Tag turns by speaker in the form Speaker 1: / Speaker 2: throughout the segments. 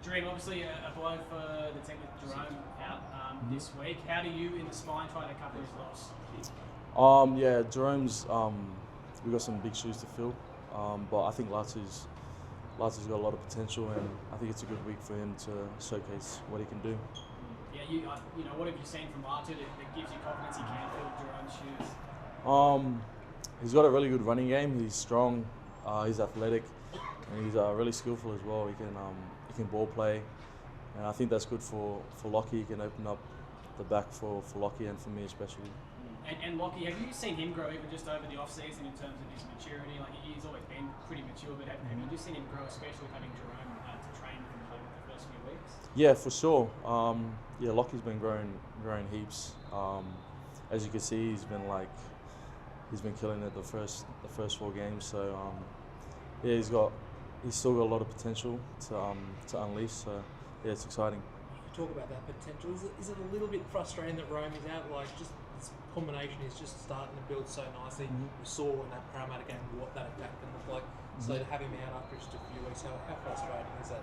Speaker 1: Jahream, obviously a blow for the team with Jahream out this week. How do you in the spine try to cover his loss?
Speaker 2: Yeah, Jerome's we got some big shoes to fill, but I think Latu's got a lot of potential, and I think it's a good week for him to showcase what he can do.
Speaker 1: Yeah, you know, what have you seen from Latu that gives you confidence he can fill Jahream's shoes?
Speaker 2: He's got a really good running game. He's strong, he's athletic, and he's really skillful as well. He can ball play, and I think that's good for Lockie. He can open up the back for Lockie and for me especially.
Speaker 1: And Lockie, have you seen him grow even just over the off season in terms of his maturity? Like he's always been pretty mature, but have you just seen him grow, especially with having Jahream to train with him over the first few weeks?
Speaker 2: Yeah, for sure. Yeah, Lockie's been growing heaps. As you can see, he's been killing it the first 4 games. So yeah, he's still got a lot of potential to unleash. So yeah, it's exciting.
Speaker 3: You talk about that potential. Is it a little bit frustrating that Rome is out? Like, just this combination is just starting to build so nicely. We saw in that Parramatta game what that attack can look like. So to have him out after just a few weeks, how frustrating is that?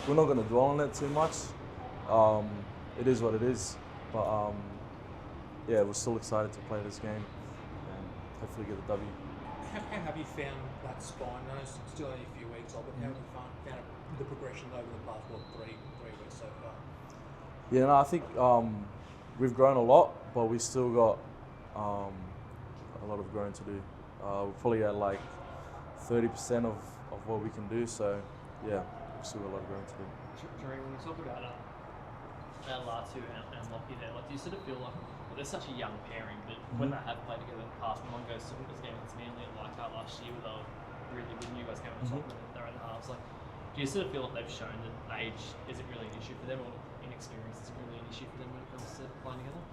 Speaker 2: We're not going to dwell on it too much. It is what it is. But yeah, we're still excited to play this game and hopefully get the W.
Speaker 3: How have you found that spine? I know it's still only a few weeks old, but how have you found the progression over the past, 3 weeks so far?
Speaker 2: Yeah, no, I think we've grown a lot, but we still got a lot of growing to do. We're probably at like 30% of what we can do, so yeah, we've still got a lot of growing to do.
Speaker 4: Jahream, when you talk about Latu and Lockie there, like, do you sort of feel like, well, they're such a young pairing, but when they have played together in the past, when one goes to this game against Manly at Leichhardt last year, where they were really good, and you guys came on top and they're in the halves, like, do you sort of feel like they've shown that age isn't really an issue for them, or inexperience isn't really an issue for them when it comes to playing together?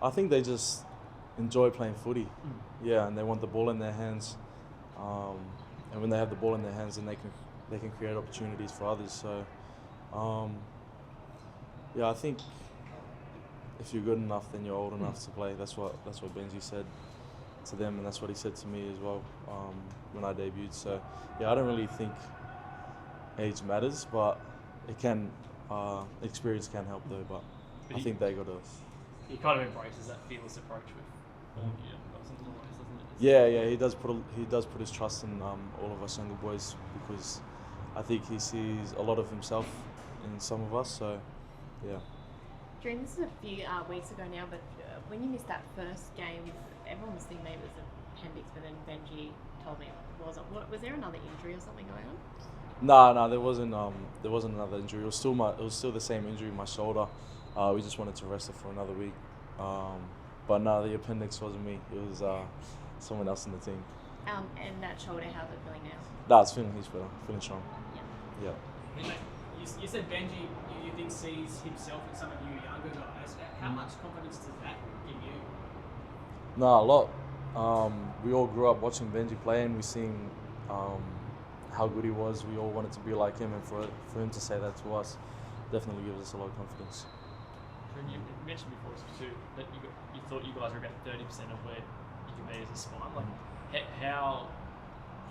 Speaker 2: I think they just enjoy playing footy. Yeah, and they want the ball in their hands. And when they have the ball in their hands, then they can create opportunities for others. So, yeah, I think if you're good enough, then you're old enough to play. That's what Benji said to them, and that's what he said to me as well when I debuted. So, yeah, I don't really think age matters, but it can. Experience can help though. But I think they got to.
Speaker 4: He kind of embraces that fearless approach with all of you guys and boys, doesn't it?
Speaker 2: Yeah, he does put his trust in all of us younger boys, because I think he sees a lot of himself in some of us. So, yeah.
Speaker 5: Jahream, this is a few weeks ago now, but when you missed that first game, everyone was thinking maybe it was appendix, but then Benji told me it wasn't. Was there another injury or something going on?
Speaker 2: No, there wasn't another injury. It was still the same injury, my shoulder. We just wanted to rest it for another week. But no, the appendix wasn't me. It was someone else in the team.
Speaker 5: And that shoulder, how's it feeling now?
Speaker 2: No, it's feeling strong.
Speaker 5: Yeah.
Speaker 2: Yeah.
Speaker 1: You said Benji, you think sees himself in some of you younger guys. How much confidence does that give you?
Speaker 2: No, a lot. We all grew up watching Benji play, and we seen how good he was. We all wanted to be like him, and for him to say that to us definitely gives us a lot of confidence.
Speaker 4: You mentioned before too that you thought you guys were about 30% of where you can be as a spine. Like, how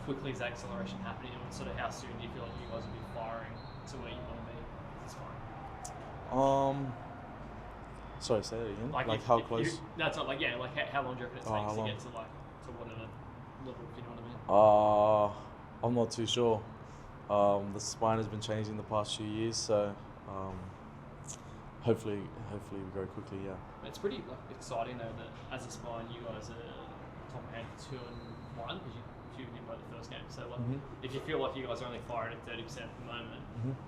Speaker 4: quickly is that acceleration happening, and sort of how soon do you feel like you guys will be firing to where you want to be as a spine?
Speaker 2: Sorry, say that again. Like
Speaker 4: if,
Speaker 2: how
Speaker 4: if
Speaker 2: close?
Speaker 4: No, it's not like, yeah, like how long do you reckon it takes to get to whatever level, if you know what I mean?
Speaker 2: I'm not too sure. The spine has been changing the past few years, so hopefully we grow quickly. Yeah.
Speaker 4: It's pretty exciting though that as a spine you guys are top hand 2-1 because you didn't play the first game. So if you feel like you guys are only firing at 30% at the moment,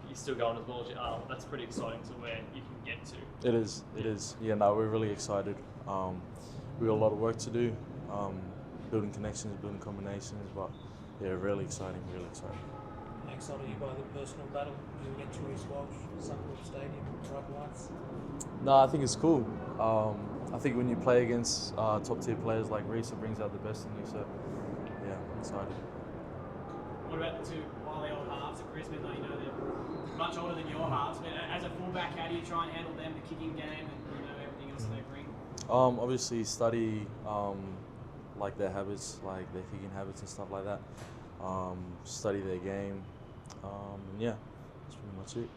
Speaker 4: you're still going as well as you are. That's pretty exciting to where you can get to.
Speaker 2: It is. Yeah, no, we're really excited. We got a lot of work to do, building connections, building combinations, but yeah, really exciting.
Speaker 3: How excited are you by the personal battle against Reece Walsh, Suncorp Stadium, bright lights?
Speaker 2: No, I think it's cool. I think when you play against top tier players like Reece, it brings out the best in you. So yeah, I'm excited.
Speaker 1: What about the two wily old halves at Brisbane? Though, you know they're much older than your halves, but as a fullback, how do you try and handle them, the kicking game, and everything else that they bring?
Speaker 2: Obviously study like their habits, like their kicking habits and stuff like that. Study their game. Yeah, that's pretty much it.